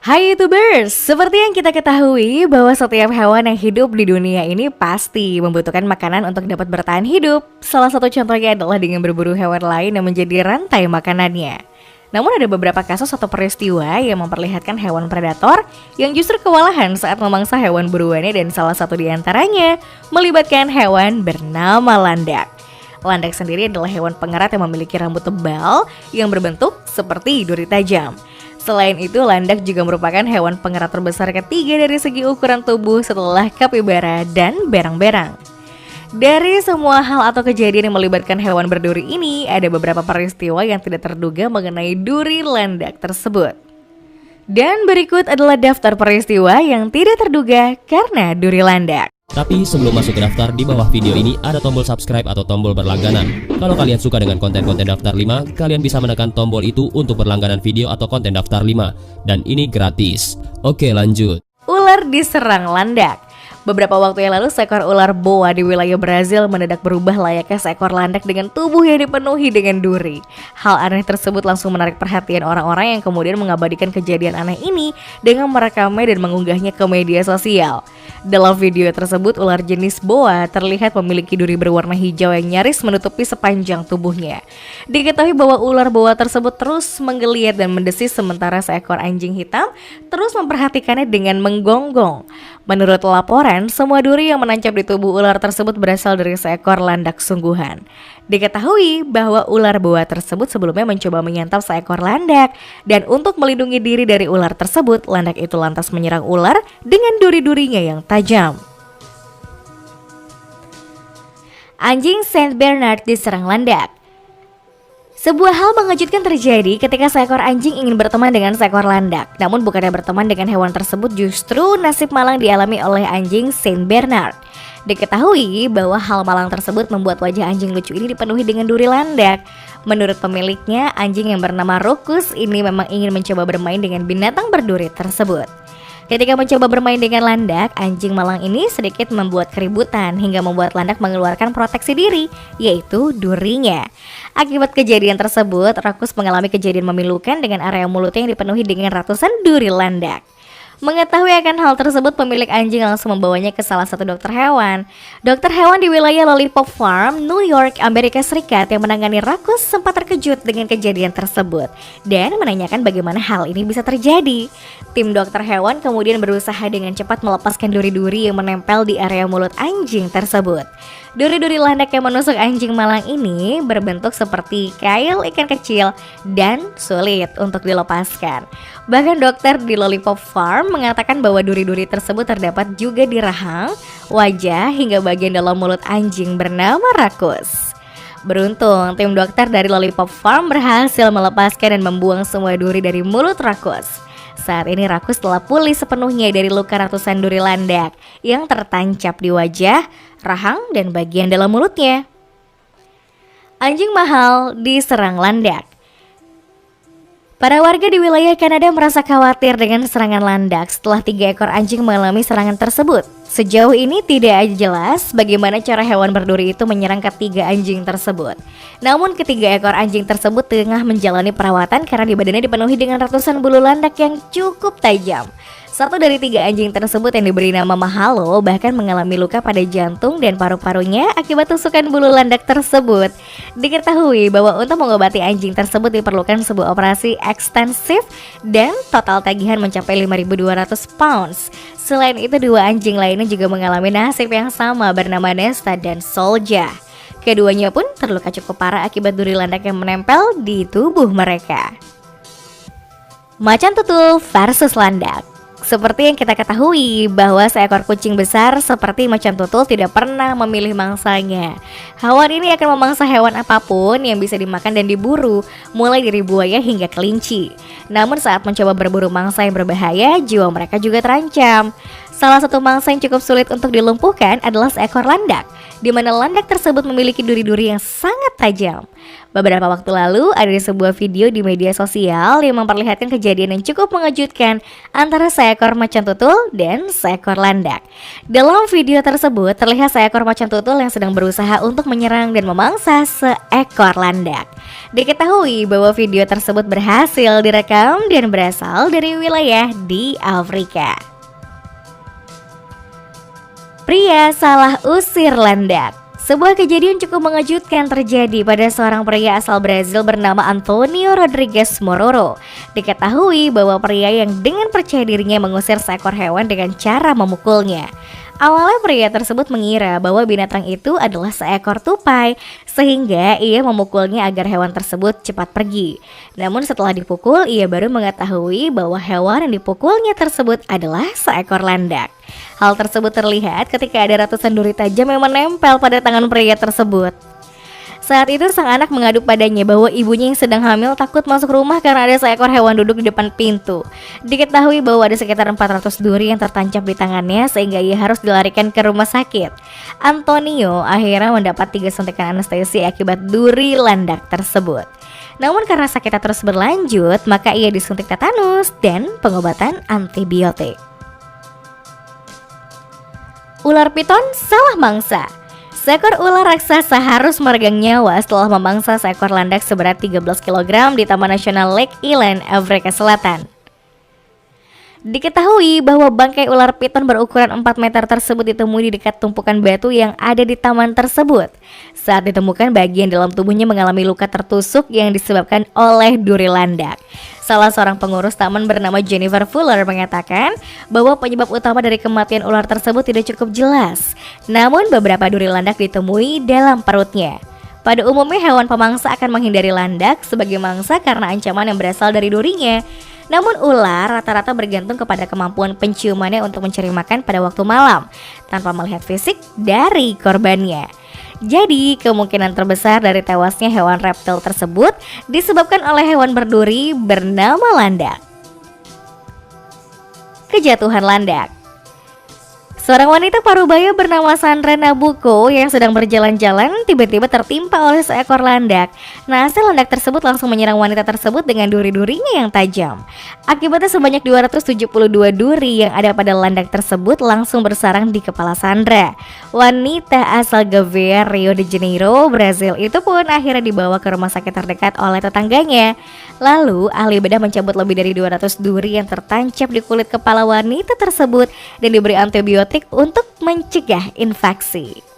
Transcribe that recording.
Hai YouTubers, seperti yang kita ketahui bahwa setiap hewan yang hidup di dunia ini pasti membutuhkan makanan untuk dapat bertahan hidup. Salah satu contohnya adalah dengan berburu hewan lain yang menjadi rantai makanannya. Namun ada beberapa kasus atau peristiwa yang memperlihatkan hewan predator yang justru kewalahan saat memangsa hewan buruannya, dan salah satu di antaranya melibatkan hewan bernama landak. Landak sendiri adalah hewan pengerat yang memiliki rambut tebal yang berbentuk seperti duri tajam. Selain itu, landak juga merupakan hewan pengerat terbesar ketiga dari segi ukuran tubuh setelah kapibara dan berang-berang. Dari semua hal atau kejadian yang melibatkan hewan berduri ini, ada beberapa peristiwa yang tidak terduga mengenai duri landak tersebut. Dan berikut adalah daftar peristiwa yang tidak terduga karena duri landak. Tapi sebelum masuk ke daftar, di bawah video ini ada tombol subscribe atau tombol berlangganan. Kalau kalian suka dengan konten-konten daftar 5, kalian bisa menekan tombol itu untuk berlangganan video atau konten daftar 5. Dan ini gratis. Oke, lanjut. Ular diserang landak. Beberapa waktu yang lalu, seekor ular boa di wilayah Brazil mendadak berubah layaknya seekor landak dengan tubuh yang dipenuhi dengan duri. Hal aneh tersebut langsung menarik perhatian orang-orang yang kemudian mengabadikan kejadian aneh ini dengan merekamnya dan mengunggahnya ke media sosial. Dalam video tersebut, ular jenis boa terlihat memiliki duri berwarna hijau yang nyaris menutupi sepanjang tubuhnya. Diketahui bahwa ular boa tersebut terus menggeliat dan mendesis, sementara seekor anjing hitam terus memperhatikannya dengan menggonggong. Menurut laporan, semua duri yang menancap di tubuh ular tersebut berasal dari seekor landak sungguhan. Diketahui bahwa ular boa tersebut sebelumnya mencoba menyantap seekor landak, dan untuk melindungi diri dari ular tersebut, landak itu lantas menyerang ular dengan duri-durinya yang tajam. Anjing Saint Bernard diserang landak. Sebuah hal mengejutkan terjadi ketika seekor anjing ingin berteman dengan seekor landak. Namun bukannya berteman dengan hewan tersebut, justru nasib malang dialami oleh anjing Saint Bernard. Diketahui bahwa hal malang tersebut membuat wajah anjing lucu ini dipenuhi dengan duri landak. Menurut pemiliknya, anjing yang bernama Rukus ini memang ingin mencoba bermain dengan binatang berduri tersebut. Ketika mencoba bermain dengan landak, anjing malang ini sedikit membuat keributan hingga membuat landak mengeluarkan proteksi diri, yaitu durinya. Akibat kejadian tersebut, Rukus mengalami kejadian memilukan dengan area mulutnya yang dipenuhi dengan ratusan duri landak. Mengetahui akan hal tersebut, pemilik anjing langsung membawanya ke salah satu dokter hewan. Dokter hewan di wilayah Lollipop Farm, New York, Amerika Serikat yang menangani Rukus sempat terkejut dengan kejadian tersebut dan menanyakan bagaimana hal ini bisa terjadi. Tim dokter hewan kemudian berusaha dengan cepat melepaskan duri-duri yang menempel di area mulut anjing tersebut. Duri-duri landak yang menusuk anjing malang ini berbentuk seperti kail ikan kecil dan sulit untuk dilepaskan. Bahkan dokter di Lollipop Farm mengatakan bahwa duri-duri tersebut terdapat juga di rahang, wajah, hingga bagian dalam mulut anjing bernama Rukus. Beruntung, tim dokter dari Lollipop Farm berhasil melepaskan dan membuang semua duri dari mulut Rukus. Saat ini Rukus telah pulih sepenuhnya dari luka ratusan duri landak yang tertancap di wajah, rahang, dan bagian dalam mulutnya. Anjing mahal diserang landak. Para warga di wilayah Kanada merasa khawatir dengan serangan landak setelah 3 ekor anjing mengalami serangan tersebut. Sejauh ini tidak jelas bagaimana cara hewan berduri itu menyerang ketiga anjing tersebut. Namun ketiga ekor anjing tersebut tengah menjalani perawatan karena di badannya dipenuhi dengan ratusan bulu landak yang cukup tajam. Satu dari 3 anjing tersebut yang diberi nama Mahalo bahkan mengalami luka pada jantung dan paru-parunya akibat tusukan bulu landak tersebut. Diketahui bahwa untuk mengobati anjing tersebut diperlukan sebuah operasi ekstensif dan total tagihan mencapai 5.200 pounds. Selain itu, 2 anjing lainnya juga mengalami nasib yang sama bernama Nesta dan Solja. Keduanya pun terluka cukup parah akibat duri landak yang menempel di tubuh mereka. Macan tutul versus landak. Seperti yang kita ketahui bahwa seekor kucing besar seperti macan tutul tidak pernah memilih mangsanya. Hewan ini akan memangsa hewan apapun yang bisa dimakan dan diburu, mulai dari buaya hingga kelinci. Namun saat mencoba berburu mangsa yang berbahaya, jiwa mereka juga terancam. Salah satu mangsa yang cukup sulit untuk dilumpuhkan adalah seekor landak, di mana landak tersebut memiliki duri-duri yang sangat tajam. Beberapa waktu lalu ada sebuah video di media sosial yang memperlihatkan kejadian yang cukup mengejutkan antara seekor macan tutul dan seekor landak. Dalam video tersebut terlihat seekor macan tutul yang sedang berusaha untuk menyerang dan memangsa seekor landak. Diketahui bahwa video tersebut berhasil direkam dan berasal dari wilayah di Afrika. Pria salah usir landak. Sebuah kejadian cukup mengejutkan terjadi pada seorang pria asal Brazil bernama Antonio Rodrigues Mororo. Diketahui bahwa pria yang dengan percaya dirinya mengusir seekor hewan dengan cara memukulnya. Awalnya pria tersebut mengira bahwa binatang itu adalah seekor tupai, sehingga ia memukulnya agar hewan tersebut cepat pergi. Namun setelah dipukul, ia baru mengetahui bahwa hewan yang dipukulnya tersebut adalah seekor landak. Hal tersebut terlihat ketika ada ratusan duri tajam yang menempel pada tangan pria tersebut. Saat itu sang anak mengadu padanya bahwa ibunya yang sedang hamil takut masuk rumah karena ada seekor hewan duduk di depan pintu. Diketahui bahwa ada sekitar 400 duri yang tertancap di tangannya sehingga ia harus dilarikan ke rumah sakit. Antonio akhirnya mendapat 3 suntikan anestesi akibat duri landak tersebut. Namun karena sakitnya terus berlanjut, maka ia disuntik tetanus dan pengobatan antibiotik. Ular piton salah mangsa. Seekor ular raksasa harus meregang nyawa setelah memangsa seekor landak seberat 13 kg di Taman Nasional Lake Eland, Afrika Selatan. Diketahui bahwa bangkai ular piton berukuran 4 meter tersebut ditemui di dekat tumpukan batu yang ada di taman tersebut. Saat ditemukan, bagian dalam tubuhnya mengalami luka tertusuk yang disebabkan oleh duri landak. Salah seorang pengurus taman bernama Jennifer Fuller mengatakan bahwa penyebab utama dari kematian ular tersebut tidak cukup jelas. Namun beberapa duri landak ditemui dalam perutnya. Pada umumnya hewan pemangsa akan menghindari landak sebagai mangsa karena ancaman yang berasal dari durinya. Namun ular rata-rata bergantung kepada kemampuan penciumannya untuk mencari makan pada waktu malam tanpa melihat fisik dari korbannya. Jadi kemungkinan terbesar dari tewasnya hewan reptil tersebut disebabkan oleh hewan berduri bernama landak. Kejatuhan landak. Seorang wanita Parubaya bernama Sandra Nabuko yang sedang berjalan-jalan tiba-tiba tertimpa oleh seekor landak. Hasil landak tersebut langsung menyerang wanita tersebut dengan duri-durinya yang tajam. Akibatnya sebanyak 272 duri yang ada pada landak tersebut langsung bersarang di kepala Sandra. Wanita asal Gavea, Rio de Janeiro, Brazil itu pun akhirnya dibawa ke rumah sakit terdekat oleh tetangganya. Lalu ahli bedah mencabut lebih dari 200 duri yang tertancap di kulit kepala wanita tersebut dan diberi antibiotik untuk mencegah infeksi.